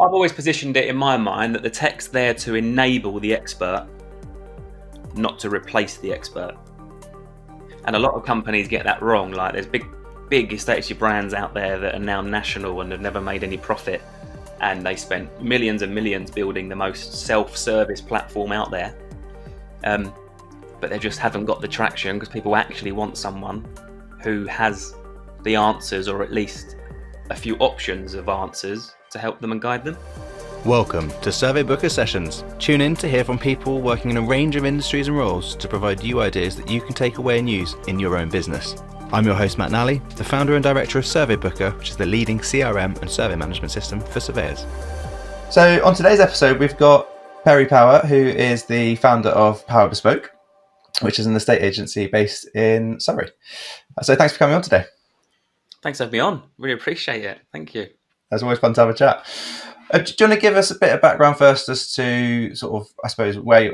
I've always positioned it in my mind that the tech's there to enable the expert, not to replace the expert. And a lot of companies get that wrong. Like there's big estate agency brands out there that are now national and have never made any profit, and they spent millions and millions building the most self-service platform out there, but they just haven't got the traction because people actually want someone who has the answers, or at least a few options of answers to help them and guide them. Welcome to Survey Booker Sessions. Tune in to hear from people working in a range of industries and roles to provide you ideas that you can take away and use in your own business. I'm your host, Matt Nally, the founder and director of Survey Booker, which is the leading CRM and survey management system for surveyors. So on today's episode, we've got Perry Power, who is the founder of Power Bespoke, which is an estate agency based in Surrey. So thanks for coming on today. Thanks for having me on. Really appreciate it. Thank you. It's always fun to have a chat. Do you want to give us a bit of background first as to sort of, I suppose, a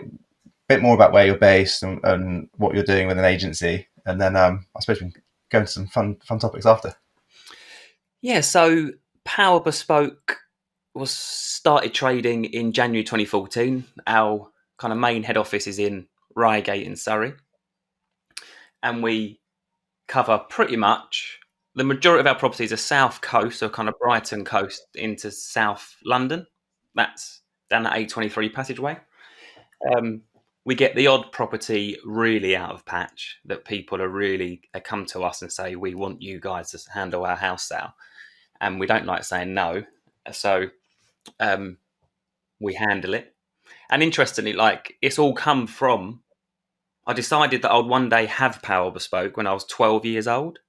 bit more about where you're based and what you're doing with an agency? And then I suppose we can go into some fun topics after. Yeah, so Power Bespoke was started trading in January 2014. Our kind of main head office is in Reigate in Surrey. And we cover pretty much the majority of our properties are south coast, so kind of Brighton coast into South London. That's down the A23 passageway. We get the odd property really out of patch that people they come to us and say, we want you guys to handle our house sale. And we don't like saying no. So we handle it. And interestingly, like it's all come from, I decided that I would one day have Power Bespoke when I was 12 years old.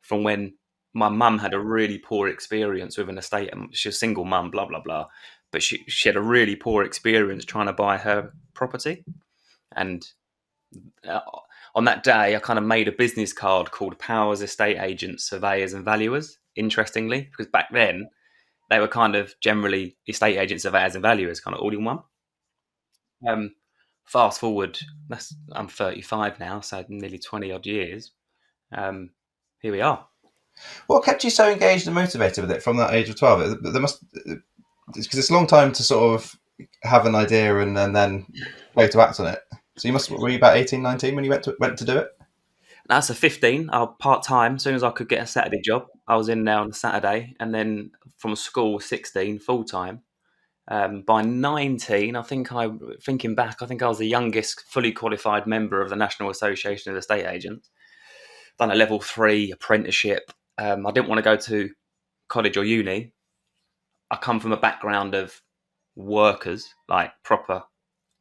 From when my mum had a really poor experience with an estate. She's a single mum, blah, blah, blah. But she had a really poor experience trying to buy her property. And on that day, I kind of made a business card called Powers Estate Agents, Surveyors and Valuers, interestingly, because back then they were kind of generally estate agents, surveyors and valuers, kind of all in one. Fast forward, I'm 35 now, so nearly 20 odd years. Here we are. What kept you so engaged and motivated with it from that age of 12? Because it's a long time to sort of have an idea and then go to act on it. So were you about 18, 19 when you went to do it? That's a 15. I was part-time. As soon as I could get a Saturday job, I was in there on a Saturday. And then from school, 16, full-time. By 19, thinking back, I think I was the youngest fully qualified member of the National Association of Estate Agents. Done a level 3 apprenticeship. I didn't want to go to college or uni. I come from a background of workers, like proper.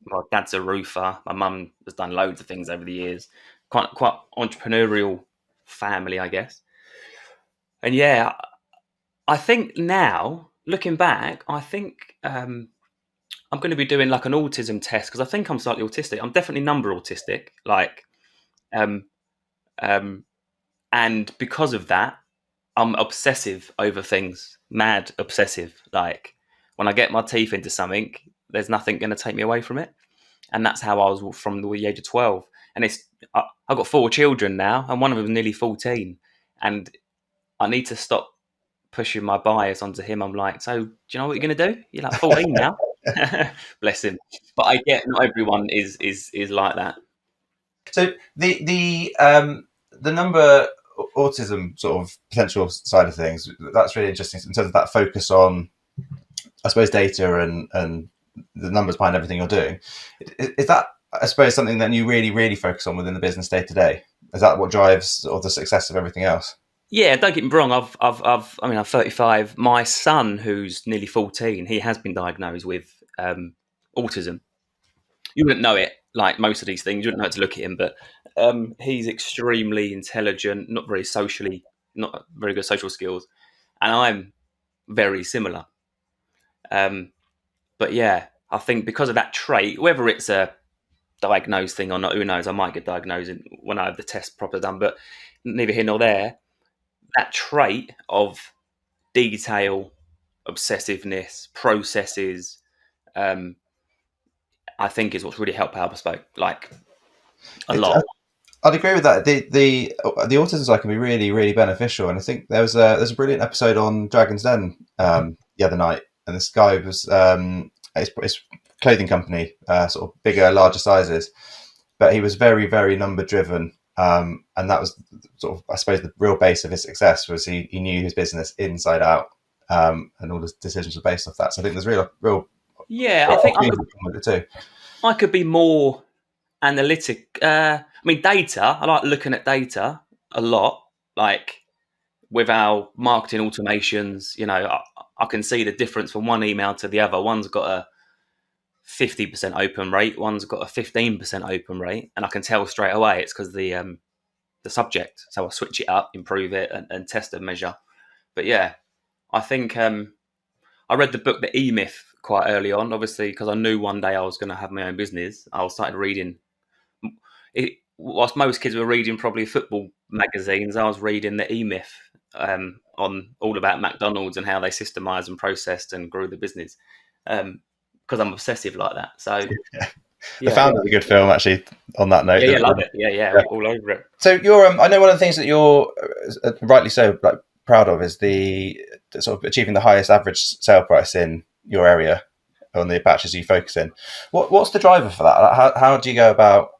My dad's a roofer. My mum has done loads of things over the years. Quite entrepreneurial family, I guess. And yeah, I think now, looking back, I think I'm going to be doing like an autism test because I think I'm slightly autistic. I'm definitely number autistic. Like, and because of that, I'm obsessive over things, mad obsessive. Like when I get my teeth into something, there's nothing going to take me away from it. And that's how I was from the age of 12. And I've got 4 children now, and one of them is nearly 14. And I need to stop pushing my bias onto him. I'm like, so do you know what you're going to do? You're like 14 now. Bless him. But I get not everyone is like that. So the number autism sort of potential side of things, that's really interesting in terms of that focus on, I suppose, data and the numbers behind everything you're doing. Is that, I suppose, something that you really, really focus on within the business day to day? Is that what drives sort of the success of everything else? Yeah, don't get me wrong. I'm 35. My son, who's nearly 14, he has been diagnosed with autism. You wouldn't know it, like most of these things. You wouldn't know how to look at him, but he's extremely intelligent, not very good social skills, and I'm very similar. But yeah, I think because of that trait, whether it's a diagnosed thing or not, who knows? I might get diagnosed when I have the test properly done, but neither here nor there. That trait of detail, obsessiveness, processes, I think is what's really helped Power Bespoke, like a lot. I'd agree with that. The autism side can be really, really beneficial, and I think there's a brilliant episode on Dragon's Den the other night and this guy was it's clothing company, sort of bigger, larger sizes, but he was very, very number driven. And that was sort of, I suppose, the real base of his success was he knew his business inside out, and all the decisions were based off that. So I think there's real Yeah, I think opportunity with it too. I could be more analytic. I mean, data. I like looking at data a lot. Like with our marketing automations, I can see the difference from one email to the other. One's got a 50% open rate, one's got a 15% open rate, and I can tell straight away it's because the subject. So I switch it up, improve it, and test and measure. But yeah, I think I read the book The E-Myth quite early on, obviously because I knew one day I was going to have my own business. I started reading it. Whilst most kids were reading probably football magazines, I was reading The E-Myth, on all about McDonald's and how they systemised and processed and grew the business. Because I'm obsessive like that. So The yeah, Founder's a good film, actually. On that note, yeah, love it. Yeah, all over it. So you're, I know one of the things that you're rightly so like proud of is the sort of achieving the highest average sale price in your area on the patches you focus in. What's the driver for that? How do you go about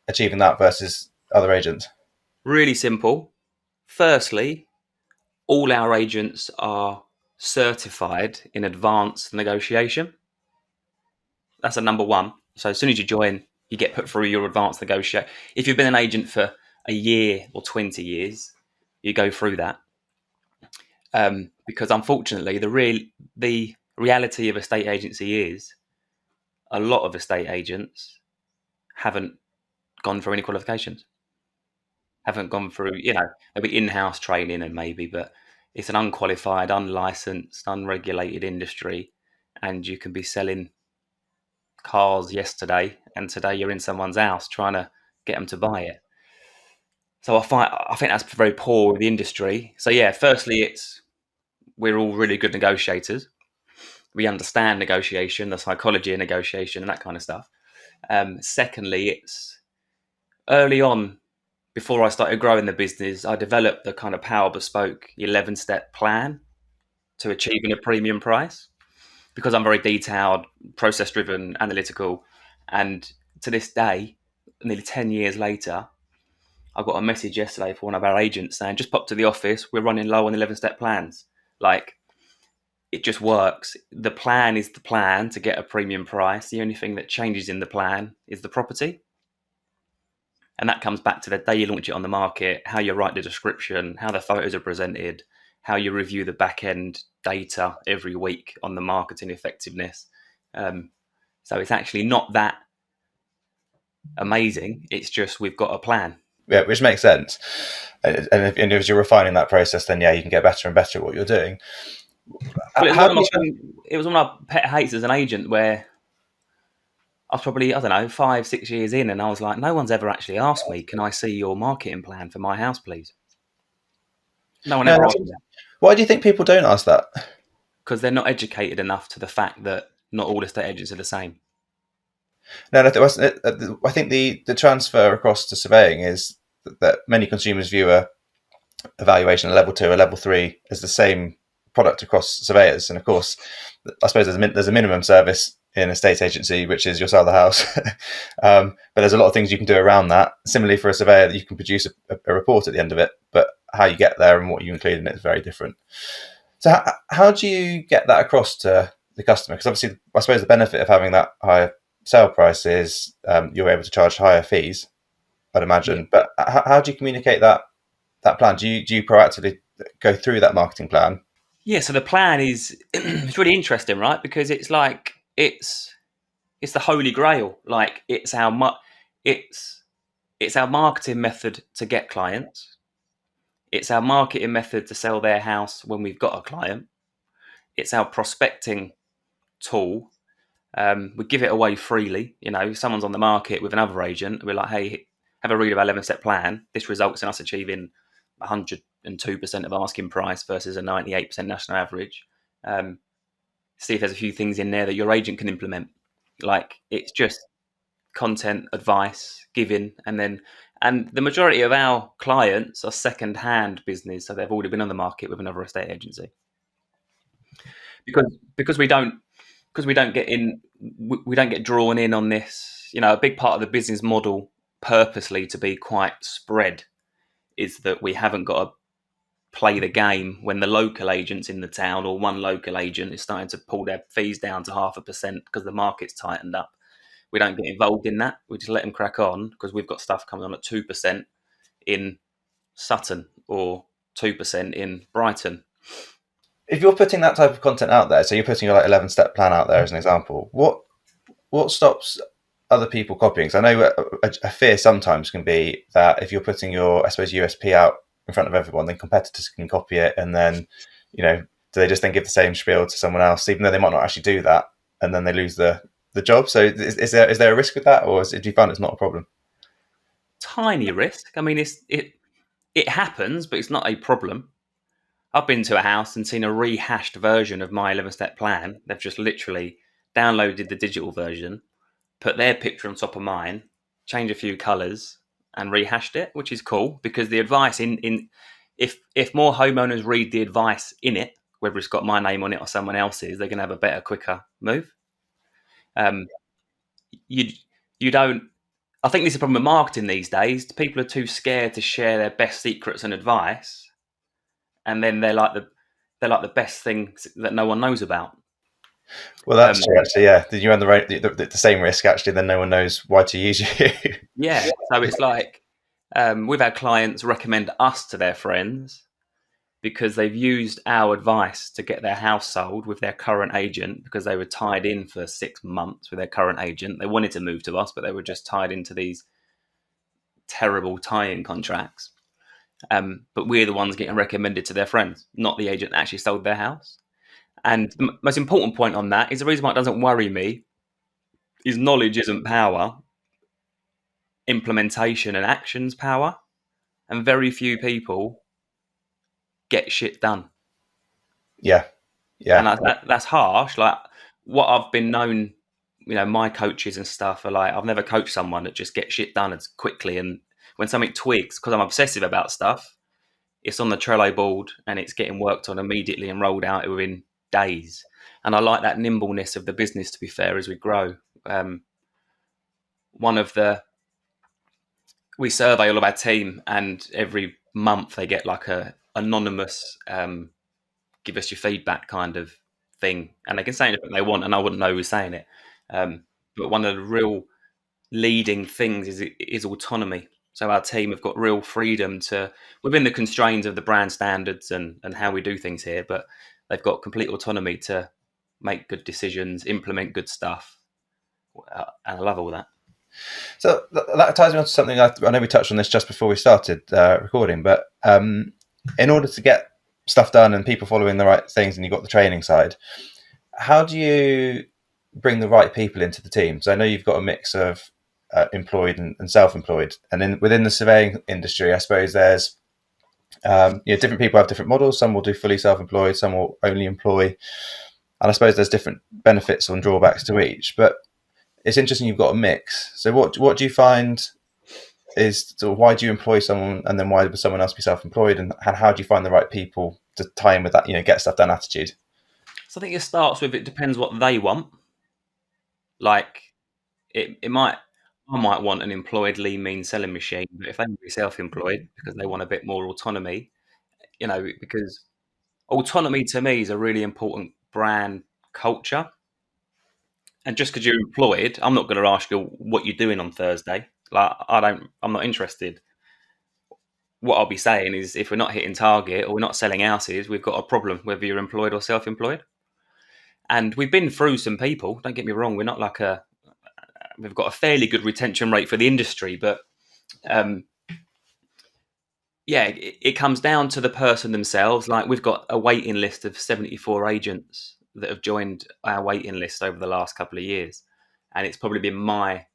achieving that versus other agents? Really simple. Firstly, all our agents are certified in advanced negotiation. That's a number one. So as soon as you join, you get put through your advanced negotiation. If you've been an agent for a year or 20 years, you go through that. Because unfortunately, the reality of a estate agency is a lot of estate agents haven't gone through any qualifications, haven't gone through, there'll be in-house training and maybe, but it's an unqualified, unlicensed, unregulated industry, and you can be selling cars yesterday and today you're in someone's house trying to get them to buy it. So I think that's very poor with the industry. So yeah, firstly, we're all really good negotiators. We understand negotiation, the psychology of negotiation, and that kind of stuff. Secondly, it's early on, before I started growing the business, I developed the kind of Power Bespoke 11-step plan to achieving a premium price, because I'm very detailed, process-driven, analytical. And to this day, nearly 10 years later, I got a message yesterday from one of our agents saying, just pop to the office, we're running low on 11-step plans. Like, it just works. The plan is the plan to get a premium price. The only thing that changes in the plan is the property. And that comes back to the day you launch it on the market, how you write the description, how the photos are presented, how you review the back end data every week on the marketing effectiveness. So it's actually not that amazing. It's just we've got a plan. Yeah, which makes sense. And as you're refining that process, then yeah, you can get better and better at what you're doing. But it was one of my pet hates as an agent, where I was probably, 5-6 years in, and I was like, no one's ever actually asked me, can I see your marketing plan for my house, please? No one ever asked me that. Why do you think people don't ask that? Because they're not educated enough to the fact that not all estate agents are the same. No, I think the transfer across to surveying is that many consumers view a valuation, a level 2, a level 3 as the same product across surveyors. And of course, I suppose there's a minimum service in a estate agency, which is you'll sell the house. But there's a lot of things you can do around that. Similarly, for a surveyor, that you can produce a report at the end of it, but how you get there and what you include in it is very different. So how do you get that across to the customer? Because obviously, I suppose the benefit of having that higher sale price is you're able to charge higher fees, I'd imagine. Yeah. But how do you communicate that plan? Do you proactively go through that marketing plan? Yeah, so the plan is it's really interesting, right? Because it's like it's the holy grail. Like it's our marketing method to get clients. It's our marketing method to sell their house when we've got a client. It's our prospecting tool. We give it away freely. If someone's on the market with another agent, we're like, hey, have a read of our 11-step plan. This results in us achieving 102% of asking price versus a 98% national average. See if there's a few things in there that your agent can implement. Like, it's just content, advice, giving, and the majority of our clients are second-hand business, so they've already been on the market with another estate agency. because we don't get in, we don't get drawn in on this. You know, a big part of the business model, purposely to be quite spread, is that we haven't got to play the game when the local agents in the town or one local agent is starting to pull their fees down to 0.5% because the market's tightened up. We don't get involved in that. We just let them crack on because we've got stuff coming on at 2% in Sutton or 2% in Brighton. If you're putting that type of content out there, so you're putting your like 11-step plan out there as an example, what stops other people copying? Because I know a fear sometimes can be that if you're putting your, I suppose, USP out in front of everyone, then competitors can copy it, and then, you know, do they just then give the same spiel to someone else, even though they might not actually do that, and then they lose the job? So is there a risk with that, or do you find it's not a problem? Tiny risk. I mean, it happens, but it's not a problem. I've been to a house and seen a rehashed version of my 11-step plan. They've just literally downloaded the digital version, put their picture on top of mine, changed a few colours, and rehashed it, which is cool because the advice if more homeowners read the advice in it, whether it's got my name on it or someone else's, they're going to have a better, quicker move. You you don't. I think this is a problem with marketing these days. People are too scared to share their best secrets and advice, and then they're like the best things that no one knows about. Well, that's true, actually. Yeah, did you run the same risk actually? Then no one knows why to use you. Yeah, so it's like we've had clients recommend us to their friends because they've used our advice to get their house sold with their current agent because they were tied in for 6 months with their current agent. They wanted to move to us, but they were just tied into these terrible tie-in contracts. But we're the ones getting recommended to their friends, not the agent that actually sold their house. And the most important point on that is the reason why it doesn't worry me is knowledge isn't power, implementation and action's power. And very few people get shit done. Yeah. And that's harsh. Like what I've been known, you know, my coaches and stuff are like, I've never coached someone that just gets shit done as quickly. And when something twigs, because I'm obsessive about stuff, it's on the Trello board and it's getting worked on immediately and rolled out within days. And I like that nimbleness of the business, to be fair, as we grow. We survey all of our team, and every month they get like a anonymous give us your feedback kind of thing, and they can say anything they want, and I wouldn't know who's saying it. But one of the real leading things is autonomy. So our team have got real freedom to, within the constraints of the brand standards and how we do things here, but they've got complete autonomy to make good decisions, implement good stuff, and I love all that. So that ties me on to something I know we touched on this just before we started recording, but in order to get stuff done and people following the right things, and you've got the training side, how do you bring the right people into the team? So I know you've got a mix of employed and self-employed, and within the surveying industry, I suppose there's different people have different models. Some will do fully self-employed, some will only employ, and I suppose there's different benefits and drawbacks to each. But it's interesting you've got a mix. So what do you find is, so why do you employ someone, and then why would someone else be self-employed, and how do you find the right people to tie in with that, get stuff done attitude? So I think it starts with, it depends what they want. Like I might want an employed lean mean selling machine, but if they want to be self-employed because they want a bit more autonomy, because autonomy to me is a really important brand culture. And just because you're employed, I'm not going to ask you what you're doing on Thursday. Like I'm not interested. What I'll be saying is, if we're not hitting target or we're not selling houses, we've got a problem, whether you're employed or self-employed. And we've been through some people, don't get me wrong, we're not like we've got a fairly good retention rate for the industry, but it comes down to the person themselves. Like we've got a waiting list of 74 agents that have joined our waiting list over the last couple of years. And it's probably been my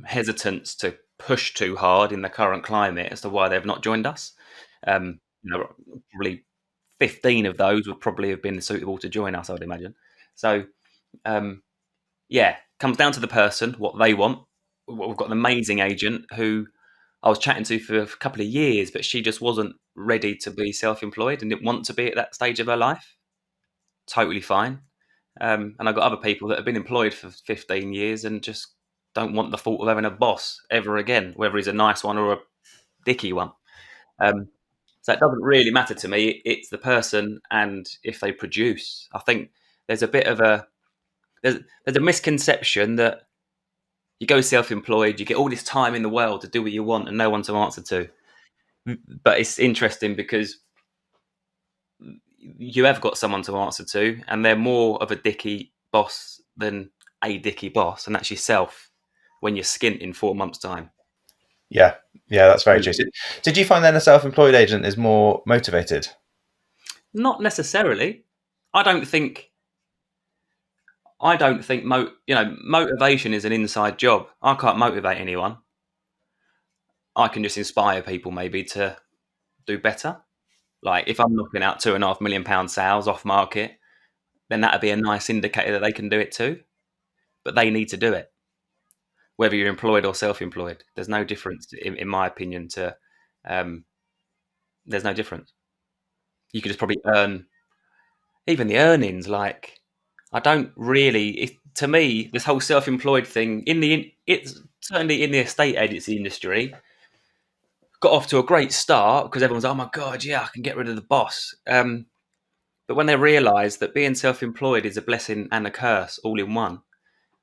hesitance to push too hard in the current climate as to why they've not joined us. Probably 15 of those would probably have been suitable to join us, I would imagine. So, comes down to the person, what they want. We've got an amazing agent who I was chatting to for a couple of years, but she just wasn't ready to be self-employed and didn't want to be at that stage of her life. Totally fine. And I've got other people that have been employed for 15 years and just don't want the thought of having a boss ever again, whether he's a nice one or a dicky one. So it doesn't really matter to me. It's the person and if they produce. I think there's a bit of there's a misconception that you go self-employed, you get all this time in the world to do what you want and no one to answer to. But it's interesting because you have got someone to answer to, and they're more of a dicky boss than a dicky boss, and that's yourself when you're skint in 4 months' time. Yeah, that's very true. Did you find then a self-employed agent is more motivated? Not necessarily. I don't think motivation is an inside job. I can't motivate anyone. I can just inspire people maybe to do better. Like if I'm knocking out £2.5 million sales off market, then that'd be a nice indicator that they can do it too. But they need to do it. Whether you're employed or self-employed, there's no difference, in my opinion. There's no difference. You could just probably earn, even the earnings. Like, I don't really. To me, this whole self-employed thing it's certainly in the estate agency industry got off to a great start because everyone's, oh my god, yeah, I can get rid of the boss. But when they realise that being self-employed is a blessing and a curse all in one,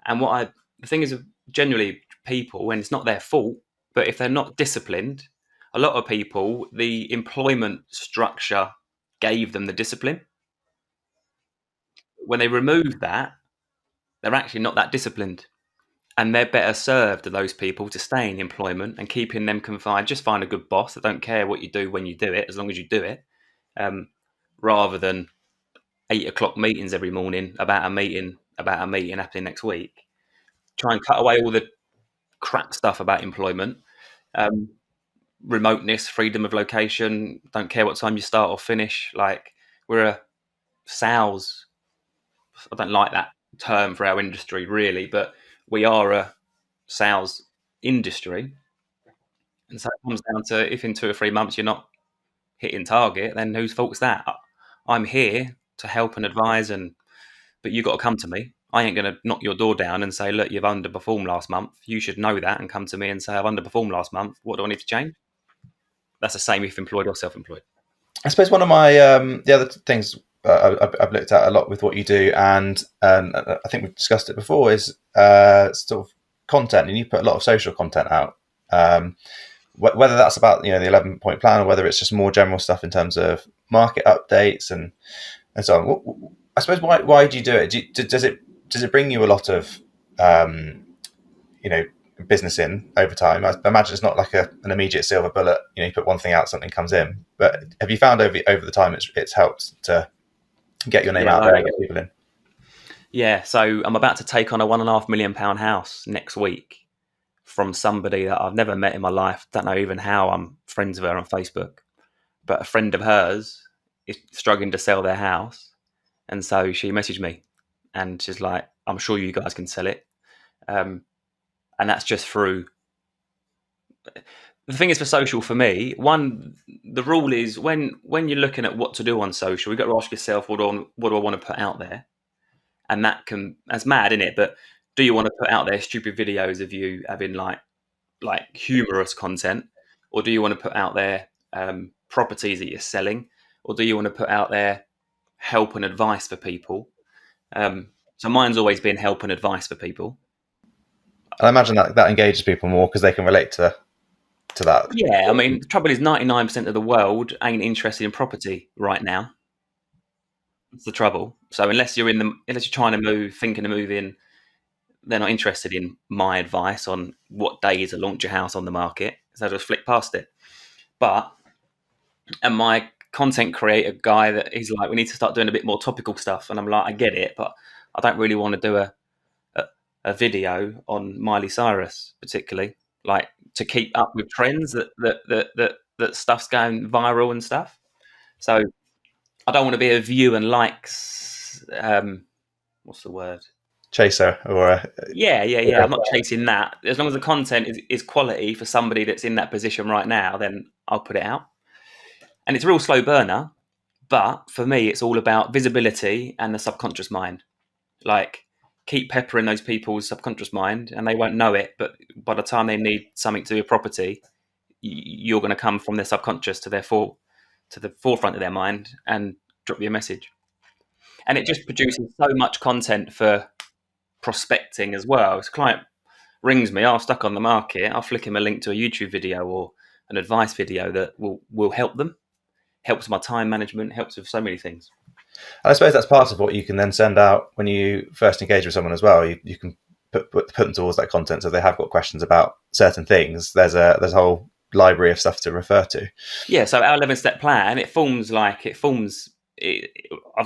and the thing is, generally people, when it's not their fault, but if they're not disciplined, a lot of people, the employment structure gave them the discipline. When they remove that, they're actually not that disciplined. And they're better served to those people to stay in employment and keeping them confined. Just find a good boss that don't care what you do when you do it, as long as you do it, rather than 8 o'clock meetings every morning about a meeting happening next week. Try and cut away all the crap stuff about employment. Remoteness, freedom of location, don't care what time you start or finish. Like, we're a sales, I don't like that term for our industry really, but we are a sales industry. And so it comes down to, if in 2 or 3 months you're not hitting target, then whose fault's that? I'm here to help and advise, but you've got to come to me. I ain't going to knock your door down and say, look, you've underperformed last month. You should know that and come to me and say, I've underperformed last month. What do I need to change? That's the same if employed or self-employed. I suppose one of my the other things I've looked at a lot with what you do, and I think we've discussed it before, is sort of content, and you put a lot of social content out. Whether that's about the 11-point plan, or whether it's just more general stuff in terms of market updates and so on. I suppose why do you do it? Does it bring you a lot of business in over time? I imagine it's not like an immediate silver bullet. You put one thing out, something comes in. But have you found over the time it's helped to get your name out there and get people in? Yeah, so I'm about to take on a £1.5 million house next week from somebody that I've never met in my life. Don't know even how I'm friends with her on Facebook. But a friend of hers is struggling to sell their house. And so she messaged me and she's like, I'm sure you guys can sell it. And that's just through. The thing is, for social, for me, the rule is when you're looking at what to do on social, you've got to ask yourself, what do I want to put out there? And that's mad, isn't it? But do you want to put out there stupid videos of you having like humorous content? Or do you want to put out there properties that you're selling? Or do you want to put out there help and advice for people? So mine's always been help and advice for people. I imagine that engages people more because they can relate to that. Yeah, I mean, the trouble is 99% of the world ain't interested in property right now. That's the trouble. So unless you're trying to move, thinking of moving, they're not interested in my advice on what days to launch your house on the market. So I just flick past it. And my content creator guy, that he's like, we need to start doing a bit more topical stuff. And I'm like, I get it, but I don't really want to do a video on Miley Cyrus particularly, like to keep up with trends that stuff's going viral and stuff. So I don't want to be a view and likes what's the word, chaser, or yeah. I'm not chasing that. As long as the content is quality for somebody that's in that position right now, then I'll put it out. And it's a real slow burner. But for me, it's all about visibility and the subconscious mind. Like, keep peppering those people's subconscious mind, and they won't know it. But by the time they need something to do with property, you're going to come from their subconscious to to the forefront of their mind and drop you a message. And it just produces so much content for prospecting as well. If a client rings me, I'm stuck on the market, I'll flick him a link to a YouTube video or an advice video that will help them, helps my time management, helps with so many things. And I suppose that's part of what you can then send out when you first engage with someone as well. You can put them towards that content, so if they have got questions about certain things, there's a whole library of stuff to refer to. Yeah, so our 11-step plan, I've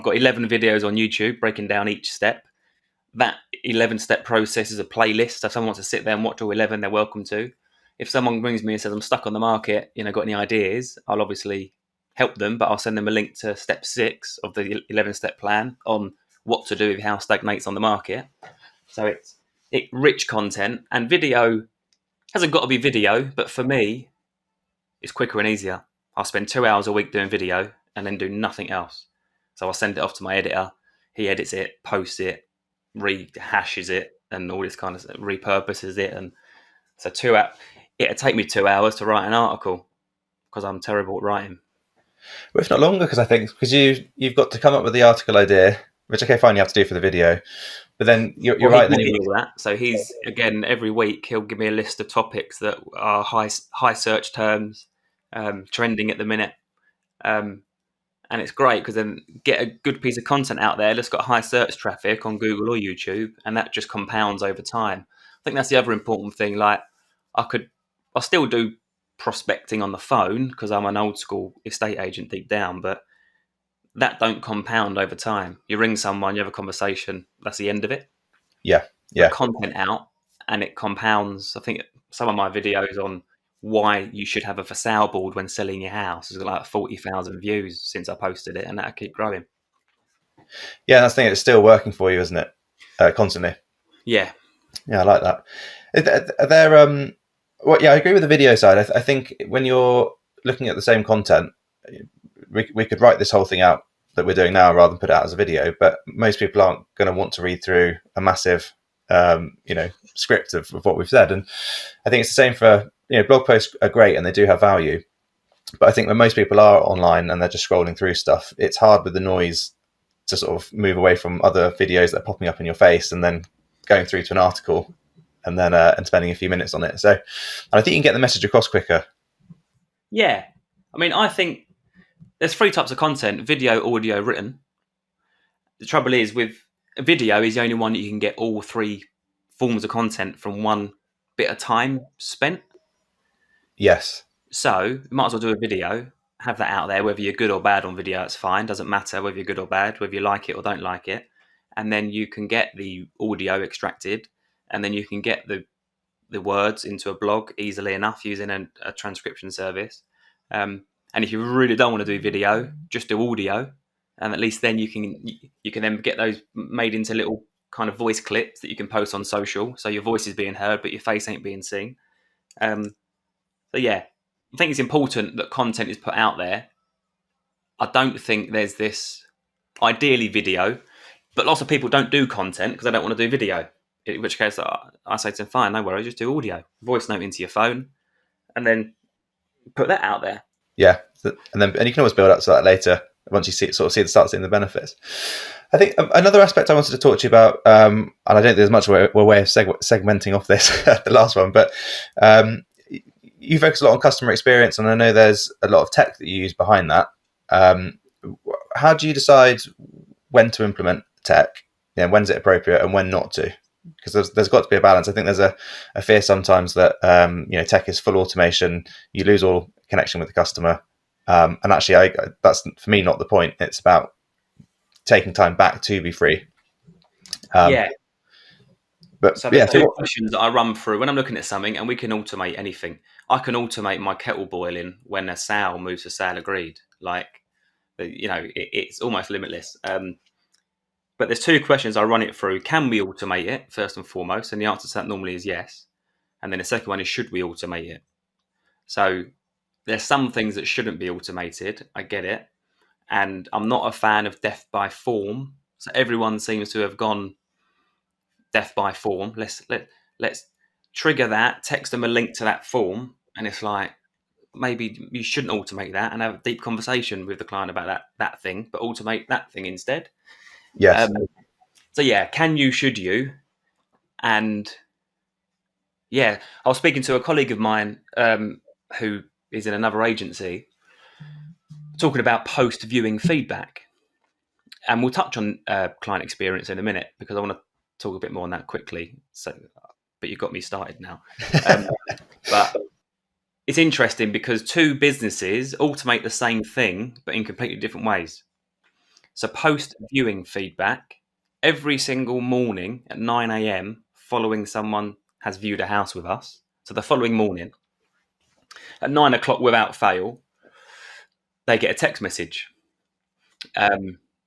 got 11 videos on YouTube breaking down each step. That 11-step process is a playlist. So if someone wants to sit there and watch all 11, they're welcome to. If someone rings me and says, I'm stuck on the market, got any ideas, I'll obviously help them, but I'll send them a link to step 6 of the 11-step plan on what to do if your house stagnates on the market. So it's rich content, and video hasn't got to be video, but for me, it's quicker and easier. I'll spend 2 hours a week doing video and then do nothing else. So I'll send it off to my editor. He edits it, posts it, rehashes it, and all this kind of stuff, repurposes it. And so it'd take me 2 hours to write an article because I'm terrible at writing. Well, if not longer, because you've got to come up with the article idea, which, okay, fine, you have to do for the video. But then you're right. Then all that. So he's, again, every week he'll give me a list of topics that are high search terms, trending at the minute. And it's great because then get a good piece of content out there that's got high search traffic on Google or YouTube, and that just compounds over time. I think that's the other important thing. Like, I'll still do prospecting on the phone because I'm an old school estate agent deep down, but that don't compound over time. You ring someone, you have a conversation, that's the end of it. Yeah. Put content out and it compounds. I think some of my videos on why you should have a for sale board when selling your house has got like 40,000 views since I posted it, and that'll keep growing. Yeah, that's the thing. It's still working for you, isn't it? Constantly. Yeah, I like that. Are there well, yeah, I agree with the video side. I think when you're looking at the same content, we could write this whole thing out that we're doing now rather than put it out as a video, but most people aren't going to want to read through a massive script of what we've said. And I think it's the same for, blog posts are great and they do have value, but I think when most people are online and they're just scrolling through stuff, it's hard with the noise to sort of move away from other videos that are popping up in your face and then going through to an article and then and spending a few minutes on it. So I think you can get the message across quicker. Yeah. I mean, I think there's 3 types of content: video, audio, written. The trouble is with video is the only one that you can get all 3 forms of content from one bit of time spent. Yes. So you might as well do a video, have that out there, whether you're good or bad on video, it's fine. Doesn't matter whether you're good or bad, whether you like it or don't like it. And then you can get the audio extracted, and then you can get the words into a blog easily enough using a transcription service. And if you really don't want to do video, just do audio, and at least then you can then get those made into little kind of voice clips that you can post on social, so your voice is being heard but your face ain't being seen. So yeah, I think it's important that content is put out there. I don't think there's this ideally video, but lots of people don't do content because they don't want to do video, in which case I say to them, fine, no worries, just do audio, voice note into your phone, and then put that out there. Yeah, and you can always build up to that later once you start seeing the benefits. I think another aspect I wanted to talk to you about, and I don't think there's much way of segmenting off this the last one, but you focus a lot on customer experience, and I know there's a lot of tech that you use behind that. How do you decide when to implement tech? When's it appropriate and when not to? Because there's got to be a balance. I think there's a fear sometimes that tech is full automation, you lose all connection with the customer, and actually that's for me not the point. It's about taking time back to be free. But so there's 2 questions that I run through when I'm looking at something, and we can automate anything. I can automate my kettle boiling when a sale moves to sale agreed. Like, it's almost limitless. But there's 2 questions I run it through. Can we automate it, first and foremost? And the answer to that normally is yes. And then the second one is, should we automate it? So There's some things that shouldn't be automated. I get it. And I'm not a fan of death by form. So everyone seems to have gone death by form. Let's trigger that, text them a link to that form, and it's like, maybe you shouldn't automate that and have a deep conversation with the client about that thing, but automate that thing instead. Yes. So yeah, can you, should you? And yeah, I was speaking to a colleague of mine who is in another agency, talking about post-viewing feedback. And we'll touch on client experience in a minute, because I want to talk a bit more on that quickly. So, but you got me started now. But it's interesting because two businesses automate the same thing, but in completely different ways. So post-viewing feedback, every single morning at 9 a.m. following someone has viewed a house with us. So the following morning at 9 o'clock without fail, they get a text message.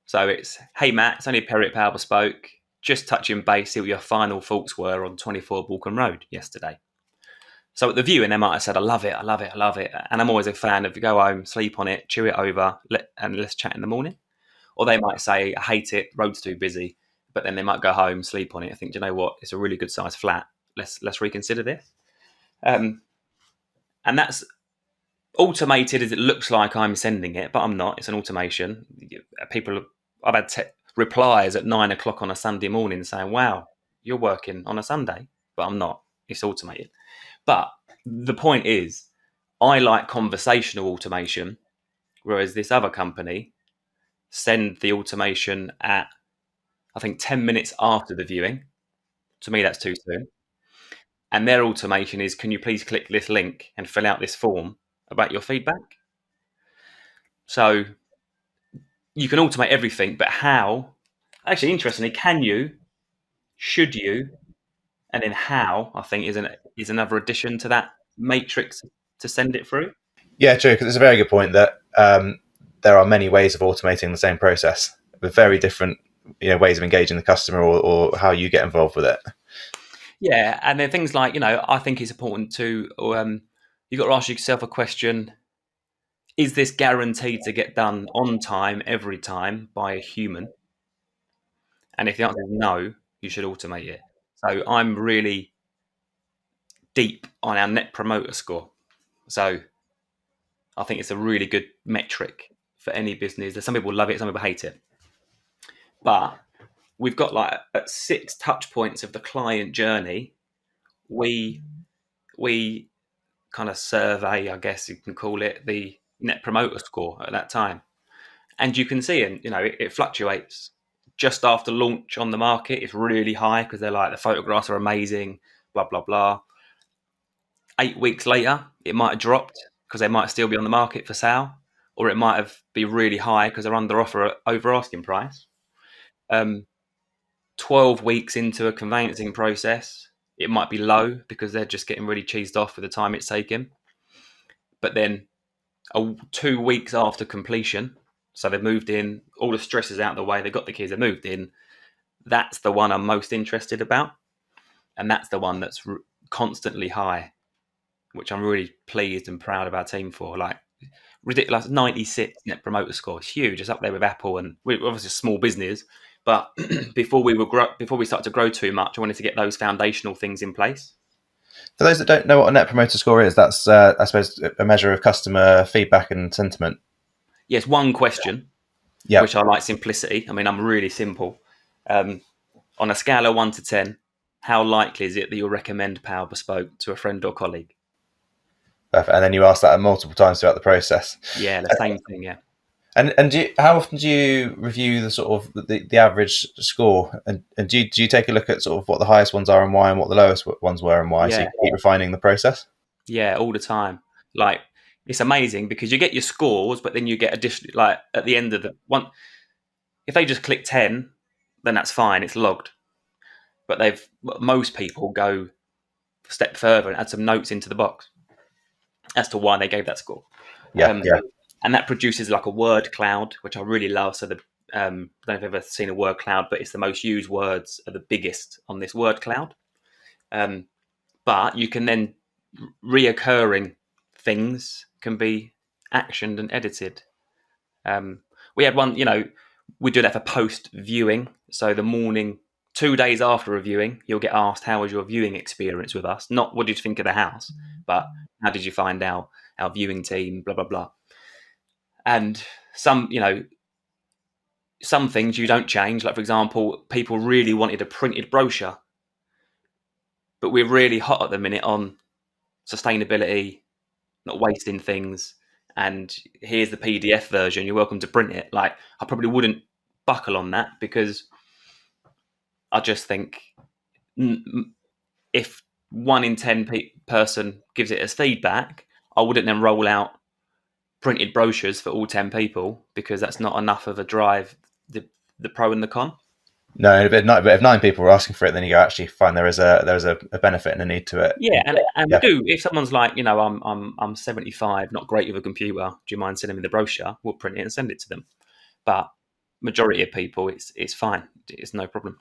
So it's, hey Matt, it's only Perry at Power Bespoke. Just touching base, see what your final thoughts were on 24 Balkan Road yesterday. So at the viewing, they might have said, I love it. And I'm always a fan of go home, sleep on it, chew it over, and let's chat in the morning. Or they might say, I hate it, road's too busy. But then they might go home, sleep on it. I think, do you know what? It's a really good size flat. Let's reconsider this. And that's automated as it looks like I'm sending it, but I'm not. It's an automation. I've had replies at 9 o'clock on a Sunday morning saying, wow, you're working on a Sunday, but I'm not. It's automated. But the point is, I like conversational automation, whereas this other company send the automation at, I think, 10 minutes after the viewing. To me, that's too soon. And their automation is, can you please click this link and fill out this form about your feedback? So you can automate everything, but how? Actually, interestingly, can you, should you, and then how, I think, is another addition to that matrix to send it through. Yeah, true, because it's a very good point that there are many ways of automating the same process with very different ways of engaging the customer or how you get involved with it. Yeah, and then things like, I think it's important to, you've got to ask yourself a question, is this guaranteed to get done on time, every time, by a human? And if the answer is no, you should automate it. So I'm really deep on our net promoter score. So I think it's a really good metric for any business. Some people love it, some people hate it. But we've got like at 6 touch points of the client journey, we kind of survey, I guess you can call it, the net promoter score at that time. And you can see, and it fluctuates. Just after launch on the market, it's really high because they're like, the photographs are amazing, blah, blah, blah. 8 weeks later, it might have dropped because they might still be on the market for sale, or it might have been really high because they're under offer over asking price. 12 weeks into a conveyancing process, it might be low because they're just getting really cheesed off with the time it's taken. But then 2 weeks after completion, so they've moved in, all the stress is out of the way, they've got the keys, they moved in. That's the one I'm most interested about. And that's the one that's constantly high, which I'm really pleased and proud of our team for. Like, ridiculous, 96 net promoter score. It's huge. It's up there with Apple, and we're obviously a small business. But before we start to grow too much, I wanted to get those foundational things in place. For those that don't know what a net promoter score is, that's, I suppose, a measure of customer feedback and sentiment. Yes, one question, which I like simplicity. I mean, I'm really simple. On a scale of 1 to 10, how likely is it that you'll recommend Power Bespoke to a friend or colleague? Perfect. And then you ask that multiple times throughout the process. Yeah, the same thing, yeah. And how often do you review the sort of the average score? And do you take a look at sort of what the highest ones are and why, and what the lowest ones were and why? Yeah. So you keep refining the process? Yeah, all the time. Like, it's amazing because you get your scores, but then you get additional, like at the end of the one, if they just click 10, then that's fine, it's logged. But most people go a step further and add some notes into the box as to why they gave that score. Yeah. And that produces like a word cloud, which I really love. So I don't know if you've ever seen a word cloud, but it's the most used words are the biggest on this word cloud. But you can then reoccurring things can be actioned and edited. We had one, we do that for post viewing. So the morning, 2 days after a viewing, you'll get asked, how was your viewing experience with us? Not what did you think of the house, but how did you find our viewing team, blah, blah, blah. And some things you don't change. Like, for example, people really wanted a printed brochure, but we're really hot at the minute on sustainability, not wasting things. And here's the PDF version. You're welcome to print it. Like, I probably wouldn't buckle on that, because I just think if 1 in 10 person gives it as feedback, I wouldn't then roll out printed brochures for all 10 people, because that's not enough of a drive, the pro and the con. No, but if 9 people were asking for it, then you go, actually find there is a benefit and a need to it. Yeah, and we do. If someone's like, I'm 75, not great with a computer, do you mind sending me the brochure? We'll print it and send it to them. But majority of people, it's fine. It's no problem.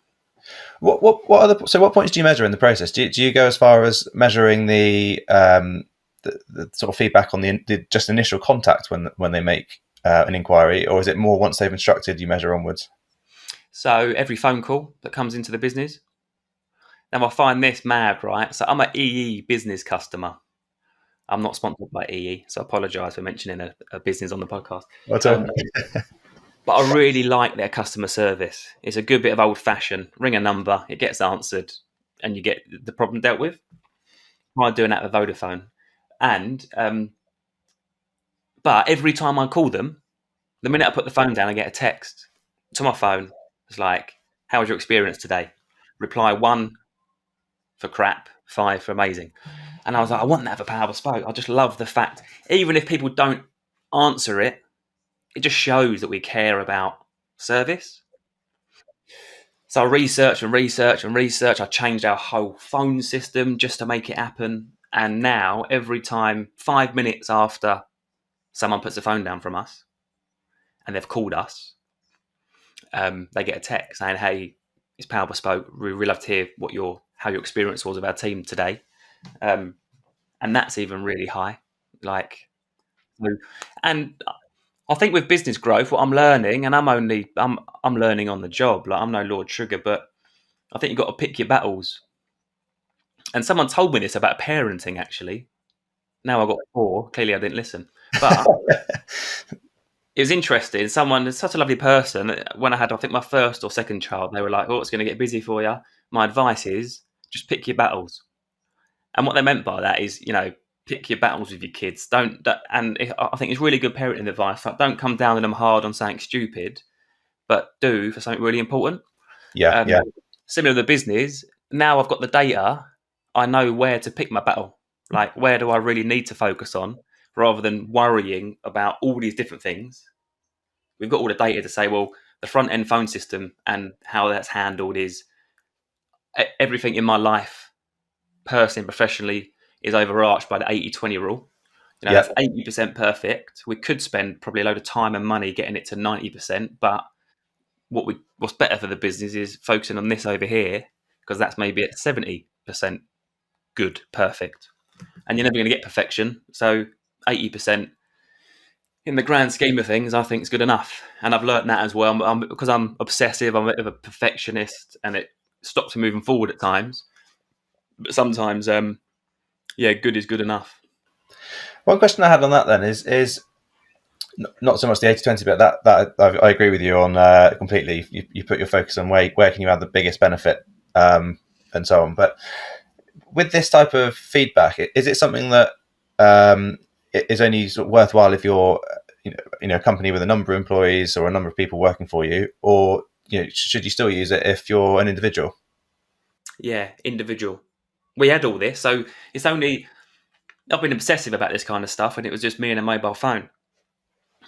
What points do you measure in the process? Do you go as far as measuring the sort of feedback on the just initial contact when they make an inquiry, or is it more once they've instructed you measure onwards? So every phone call that comes into the business. Now, I find this mad, right? So I'm an EE business customer. I'm not sponsored by EE, so I apologise for mentioning a business on the podcast. But I really like their customer service. It's a good bit of old-fashioned. Ring a number, it gets answered, and you get the problem dealt with. I'm doing that with Vodafone. And but every time I call them, the minute I put the phone down, I get a text to my phone. It's like, how was your experience today? Reply 1 for crap, 5 for amazing. And I was like, I want that for Power Bespoke. I just love the fact, even if people don't answer it, it just shows that we care about service. So I researched and researched and researched. I changed our whole phone system just to make it happen. And now, every time, 5 minutes after someone puts the phone down from us and they've called us, they get a text saying, hey, it's Power Bespoke. We really love to hear how your experience was with our team today. And that's even really high. And I think with business growth, what I'm learning, and I'm learning on the job. Like, I'm no Lord Sugar, but I think you've got to pick your battles. And someone told me this about parenting, actually. Now I've got 4. Clearly, I didn't listen. But it was interesting. Someone, such a lovely person, when I had, I think, my first or second child, they were like, oh, it's going to get busy for you. My advice is just pick your battles. And what they meant by that is, pick your battles with your kids. And I think it's really good parenting advice. Like, don't come down on them hard on something stupid, but do for something really important. Yeah. Similar to the business, now I've got the data, I know where to pick my battle. Like, where do I really need to focus on, rather than worrying about all these different things. We've got all the data to say, well, the front end phone system and how that's handled is everything in my life, personally and professionally, is overarched by the 80-20 rule. That's 80% perfect. We could spend probably a load of time and money getting it to 90%, but what's better for the business is focusing on this over here, because that's maybe at 70% good, perfect. And you're never going to get perfection. So 80%, in the grand scheme of things, I think is good enough. And I've learned that as well. Because I'm obsessive, I'm a bit of a perfectionist, and it stops me moving forward at times. But sometimes, good is good enough. One question I had on that then is not so much the 80-20, but that I agree with you on completely. You put your focus on where can you add the biggest benefit, and so on. But with this type of feedback, is it something that is only sort of worthwhile if you're a company with a number of employees or a number of people working for you, or should you still use it if you're an individual? Yeah, individual. We had all this, so it's only, I've been obsessive about this kind of stuff, and it was just me and a mobile phone,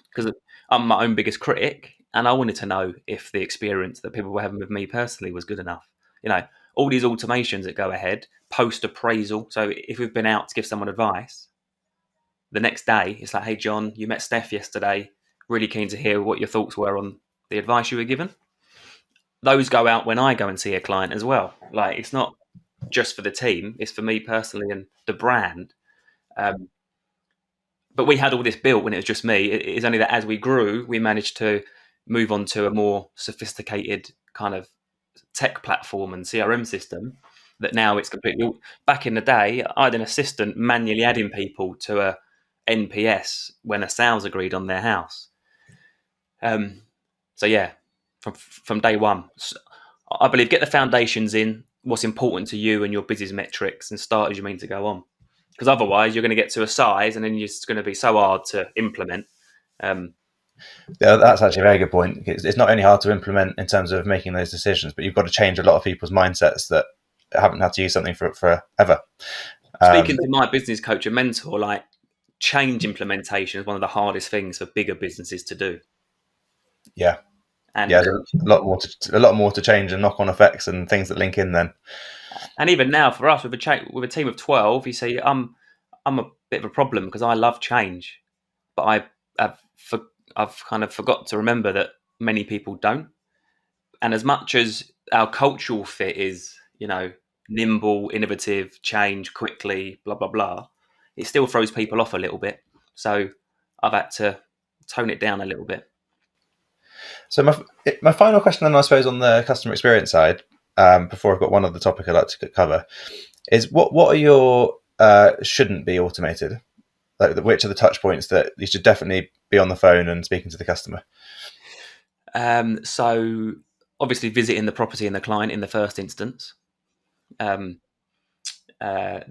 because I'm my own biggest critic, and I wanted to know if the experience that people were having with me personally was good enough. All these automations that go ahead, post appraisal. So if we've been out to give someone advice, the next day it's like, hey John, you met Steph yesterday, really keen to hear what your thoughts were on the advice you were given. Those go out when I go and see a client as well. Like, it's not just for the team, it's for me personally and the brand. but we had all this built when it was just me. It's only that as we grew, we managed to move on to a more sophisticated kind of tech platform and CRM system that now it's completely. Back in the day, I had an assistant manually adding people to a NPS when a sales agreed on their house. So yeah, from day one, I believe get the foundations in. What's important to you and your business metrics, and start as you mean to go on. Because otherwise, you're going to get to a size, and then it's going to be so hard to implement. Yeah, that's actually a very good point. It's not only hard to implement in terms of making those decisions, but you've got to change a lot of people's mindsets that haven't had to use something for forever. Speaking to my business coach and mentor, like change implementation is one of the hardest things for bigger businesses to do. Yeah, and there's a lot more to change and knock-on effects and things that link in then. And even now, for us with a team of 12, you see, I'm a bit of a problem because I love change, but I've kind of forgot to remember that many people don't. And as much as our cultural fit is, nimble, innovative, change quickly, blah blah blah, it still throws people off a little bit. So I've had to tone it down a little bit. So my final question then, I suppose, on the customer experience side, before I've got one other topic I'd like to cover, is what are your shouldn't be automated? Like, which are the touch points that you should definitely be on the phone and speaking to the customer? So obviously visiting the property and the client in the first instance. The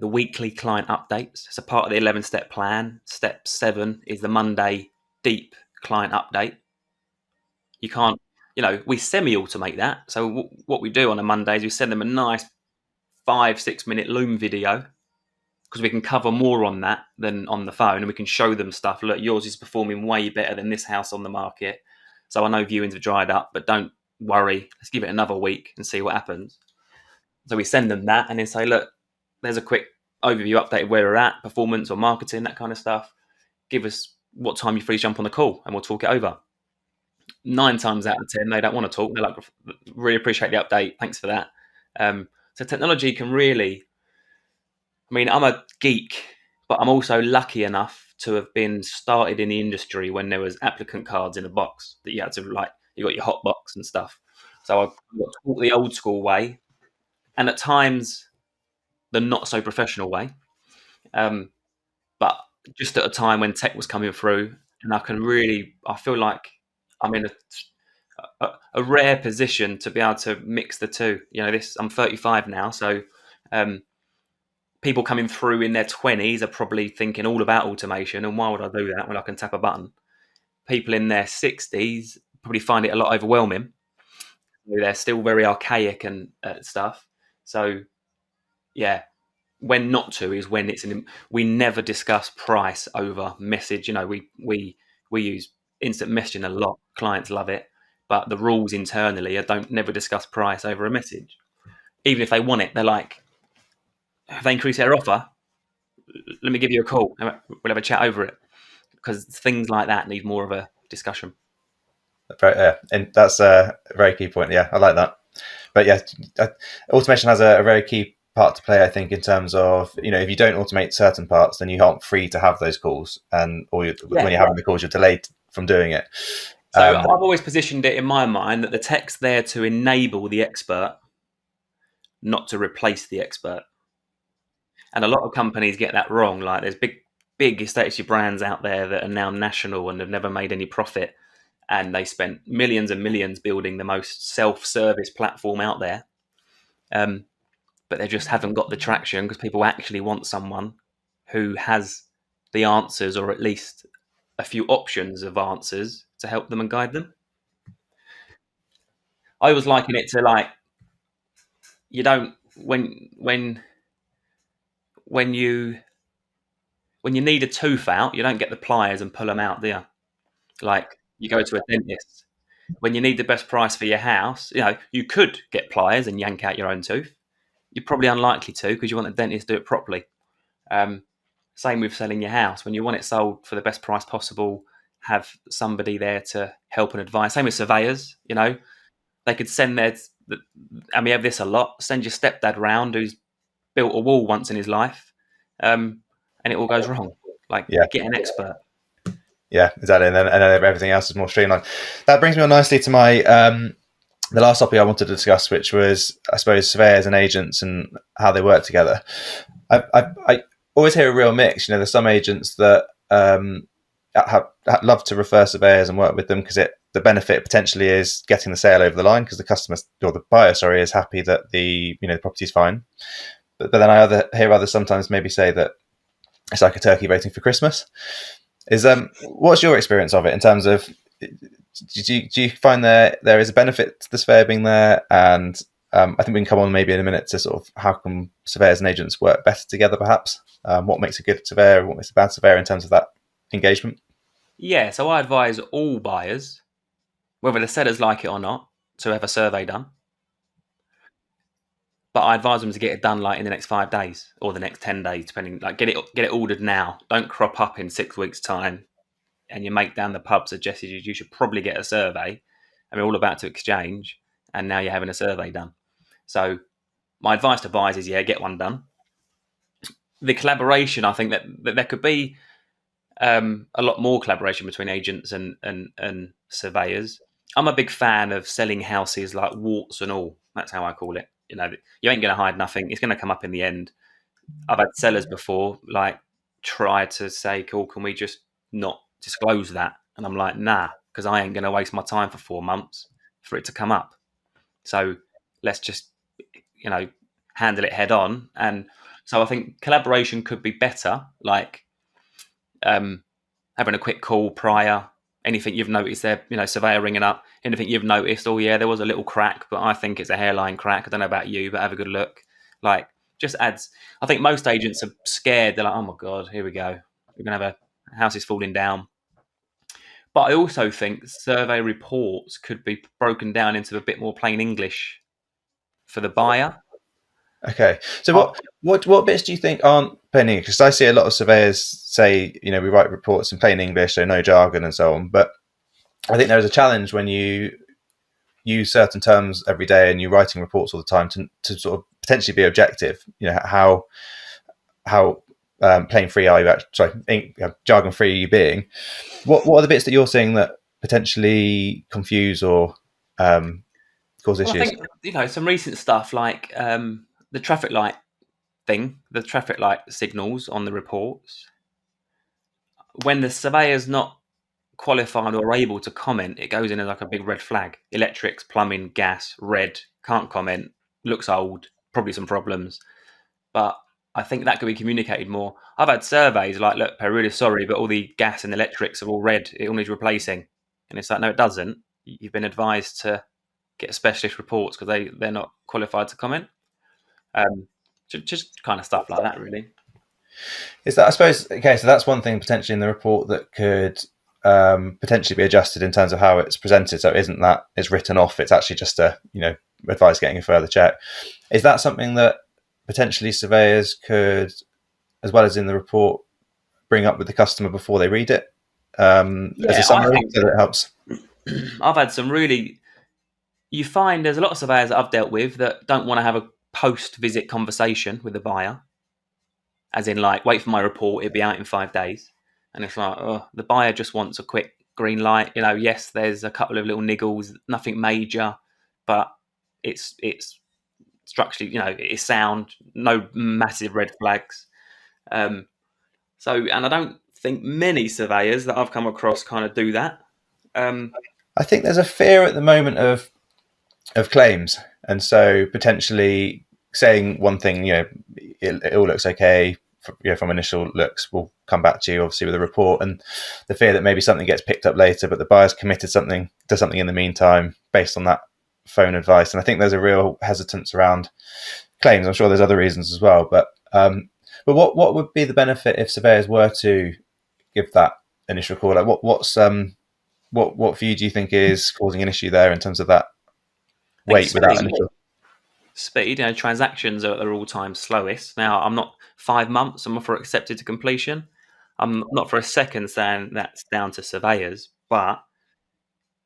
weekly client updates. So part of the 11-step plan. Step 7 is the Monday deep client update. You can't, we semi-automate that. So what we do on a Monday is we send them a nice 5-6 minute Loom video, because we can cover more on that than on the phone, and we can show them stuff. Look, yours is performing way better than this house on the market. So I know viewings have dried up, but don't worry. Let's give it another week and see what happens. So we send them that and then say, look, there's a quick overview update of where we're at, performance or marketing, that kind of stuff. Give us what time you're free to jump on the call and we'll talk it over. 9 times out of 10, they don't want to talk. They're like, really appreciate the update. Thanks for that. So technology can really, I'm a geek, but I'm also lucky enough to have been started in the industry when there was applicant cards in a box that you had to, you got your hot box and stuff. So I got taught the old school way, and at times the not so professional way. But just at a time when tech was coming through, and I feel like I'm in a rare position to be able to mix the two. I'm 35 now, so people coming through in their 20s are probably thinking all about automation, and why would I do that when I can tap a button? People in their 60s probably find it a lot overwhelming. They're still very archaic and stuff. So, yeah, when not to is when we never discuss price over message. We use instant messaging a lot. Clients love it, but the rules internally don't never discuss price over a message. Even if they want it, they're like, if they increase their offer, let me give you a call. We'll have a chat over it, because things like that need more of a discussion. And that's a very key point. Yeah, I like that. But yeah, automation has a very key part to play, I think, in terms of, if you don't automate certain parts, then you aren't free to have those calls, when you're having the calls, you're delayed from doing it. So I've always positioned it in my mind that the tech's there to enable the expert, not to replace the expert. And a lot of companies get that wrong. Like, there's big estate brands out there that are now national and have never made any profit, and they spent millions and millions building the most self-service platform out there. But they just haven't got the traction because people actually want someone who has the answers, or at least a few options of answers to help them and guide them. I was liken it to, you don't, when you need a tooth out, you don't get the pliers and pull them out, do you? Like, you go to a dentist. When you need the best price for your house, you could get pliers and yank out your own tooth. You're probably unlikely to, because you want the dentist to do it properly. Same with selling your house. When you want it sold for the best price possible, have somebody there to help and advise. Same with surveyors. They could send and we have this a lot, send your stepdad round who's built a wall once in his life, and it all goes wrong. Like, Yeah. get an expert. Yeah, exactly. And then everything else is more streamlined. That brings me on nicely to my the last topic I wanted to discuss, which was, I suppose, surveyors and agents and how they work together. I always hear a real mix. There's some agents that love to refer surveyors and work with them because the benefit potentially is getting the sale over the line because the customer or the buyer, sorry, is happy that the property's fine. But then I hear others sometimes maybe say that it's like a turkey waiting for Christmas. What's your experience of it in terms of do you find there is a benefit to the surveyor being there? And I think we can come on maybe in a minute to sort of how can surveyors and agents work better together, perhaps. What makes a good surveyor, what makes a bad surveyor in terms of that engagement? Yeah, so I advise all buyers, whether the sellers like it or not, to have a survey done. But I advise them to get it done like in the next 5 days or the next 10 days, depending. Like, get it ordered now. Don't crop up in 6 weeks' time. And your mate down the pub suggested you should probably get a survey, and we're all about to exchange, and now you're having a survey done. So my advice to buyers is, get one done. The collaboration, I think that there could be a lot more collaboration between agents and surveyors. I'm a big fan of selling houses like warts and all. That's how I call it. You ain't going to hide nothing. It's going to come up in the end. I've had sellers before like try to say, "Cool, can we just not disclose that?" And I'm like, "Nah, because I ain't going to waste my time for 4 months for it to come up. So let's just handle it head on." And so I think collaboration could be better, like having a quick call prior. Anything you've noticed there, surveyor ringing up, anything you've noticed, oh yeah, there was a little crack, but I think it's a hairline crack. I don't know about you, but have a good look. Like, just adds. I think most agents are scared. They're like, oh my God, here we go. We're going to have a house is falling down. But I also think survey reports could be broken down into a bit more plain English for the buyer. Okay, so what bits do you think aren't plain English? Because I see a lot of surveyors say, we write reports in plain English, so no jargon and so on. But I think there is a challenge when you use certain terms every day and you're writing reports all the time to sort of potentially be objective. How plain free are you? Jargon free are you being? What are the bits that you're seeing that potentially confuse or cause issues? I think some recent stuff like the traffic light thing, the traffic light signals on the reports. When the surveyor's not qualified or able to comment, it goes in as like a big red flag. Electrics, plumbing, gas, red, can't comment, looks old, probably some problems. But I think that could be communicated more. I've had surveys like, look, we're really sorry, but all the gas and electrics are all red. It all needs replacing. And it's like, no, it doesn't. You've been advised to get specialist reports because they're not qualified to comment. Just kind of stuff like that, really. Is that, I suppose, okay, so that's one thing potentially in the report that could potentially be adjusted in terms of how it's presented. So it isn't that it's written off, it's actually just advise getting a further check. Is that something that potentially surveyors could, as well as in the report, bring up with the customer before they read it as a summary so that it helps? I've had some really... You find there's a lot of surveyors that I've dealt with that don't want to have a post-visit conversation with the buyer, as in like, wait for my report, it'll be out in 5 days. And it's like, the buyer just wants a quick green light. Yes, there's a couple of little niggles, nothing major, but it's structurally, it's sound, no massive red flags. And I don't think many surveyors that I've come across kind of do that. I think there's a fear at the moment of claims, and so potentially saying one thing, it all looks okay from initial looks, we'll come back to you obviously with a report, and the fear that maybe something gets picked up later, but the buyer's committed something in the meantime based on that phone advice. And I think there's a real hesitance around claims. I'm sure there's other reasons as well, but what would be the benefit if surveyors were to give that initial call? Like what for you do you think is causing an issue there in terms of that wait without initial speed? Transactions are at their all-time slowest. Now, I'm not 5 months, I'm for accepted to completion. I'm not for a second saying that's down to surveyors, but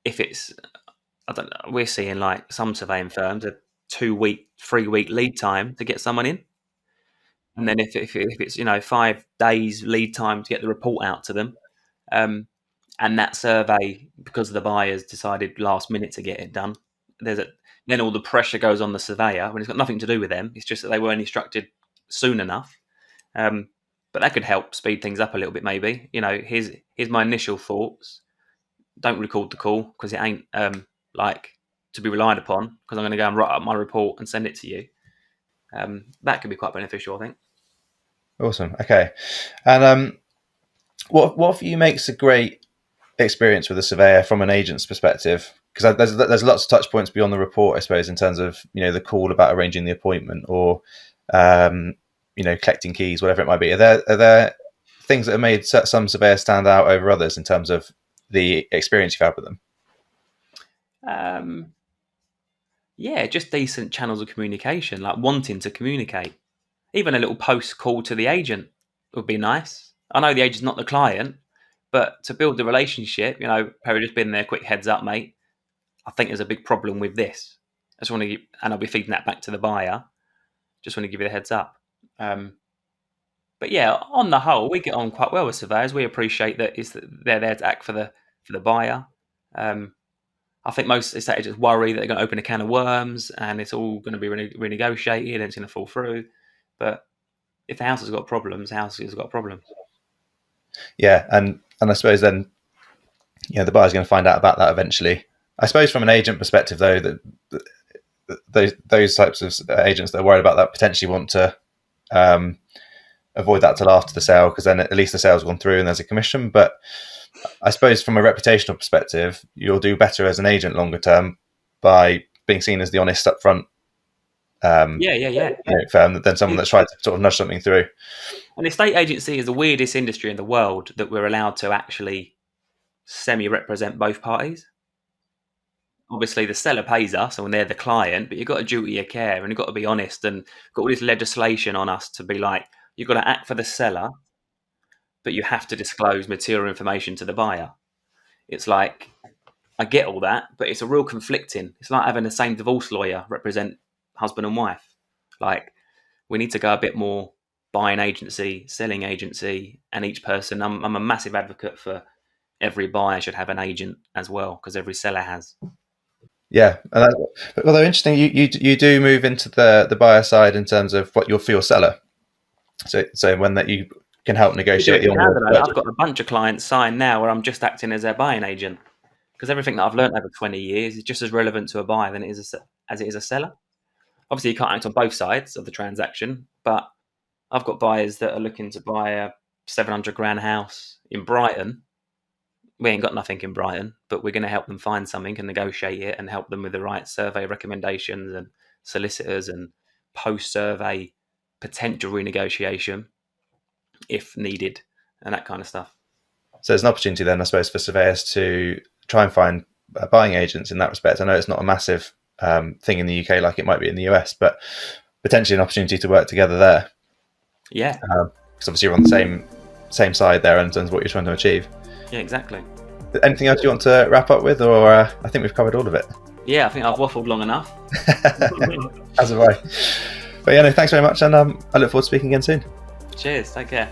if it's, I don't know, we're seeing like some surveying firms a 2-week, 3-week lead time to get someone in. And then if it's 5 days lead time to get the report out to them, and that survey, because the buyers decided last minute to get it done, then all the pressure goes on the surveyor when it's got nothing to do with them. It's just that they weren't instructed soon enough. But that could help speed things up a little bit, maybe. Here's my initial thoughts. Don't record the call because it ain't to be relied upon, because I'm going to go and write up my report and send it to you. That could be quite beneficial, I think. Awesome. Okay. And what for you makes a great experience with a surveyor from an agent's perspective? Because there's lots of touch points beyond the report, I suppose, in terms of the call about arranging the appointment, or collecting keys, whatever it might be. Are there things that have made some surveyors stand out over others in terms of the experience you've had with them? Yeah, just decent channels of communication, like wanting to communicate. Even a little post call to the agent would be nice. I know the agent's not the client, but to build the relationship, Perry, just been there, quick heads up, mate. I think there's a big problem with this. I just want to, and I'll be feeding that back to the buyer. Just want to give you the heads up. But yeah, on the whole, we get on quite well with surveyors. We appreciate that they're there to act for the buyer. I think most estate agents worry that they're going to open a can of worms and it's all going to be renegotiated and it's going to fall through. But if the house has got problems, the house has got problems. Yeah, and I suppose then, the buyer's going to find out about that eventually. I suppose from an agent perspective, though, that those types of agents that are worried about that potentially want to avoid that till after the sale, because then at least the sale's gone through and there's a commission. But I suppose from a reputational perspective, you'll do better as an agent longer term by being seen as the honest, upfront firm than someone that's tried to sort of nudge something through. An estate agency is the weirdest industry in the world that we're allowed to actually semi-represent both parties. Obviously, the seller pays us and they're the client, but you've got a duty of care and you've got to be honest, and got all this legislation on us to be like, you've got to act for the seller, but you have to disclose material information to the buyer. It's like, I get all that, but it's a real conflicting. It's like having the same divorce lawyer represent husband and wife. Like, we need to go a bit more buying agency, selling agency, and each person. I'm a massive advocate for every buyer should have an agent as well, because every seller has. Yeah, although interesting, you do move into the buyer side in terms of what you're for your seller. So when that you can help negotiate. I've got a bunch of clients signed now where I'm just acting as their buying agent, because everything that I've learned over 20 years is just as relevant to a buyer than as it is a seller. Obviously, you can't act on both sides of the transaction, but I've got buyers that are looking to buy a 700 grand house in Brighton. We ain't got nothing in Brighton, but we're going to help them find something and negotiate it and help them with the right survey recommendations and solicitors and post-survey potential renegotiation if needed and that kind of stuff. So there's an opportunity then, I suppose, for surveyors to try and find buying agents in that respect. I know it's not a massive thing in the UK like it might be in the US, but potentially an opportunity to work together there. Yeah. Because obviously you're on the same side there in terms of what you're trying to achieve. Yeah, exactly. Anything else you want to wrap up with, or I think we've covered all of it? Yeah, I think I've waffled long enough. As have I. But yeah, no, thanks very much, and I look forward to speaking again soon. Cheers, take care.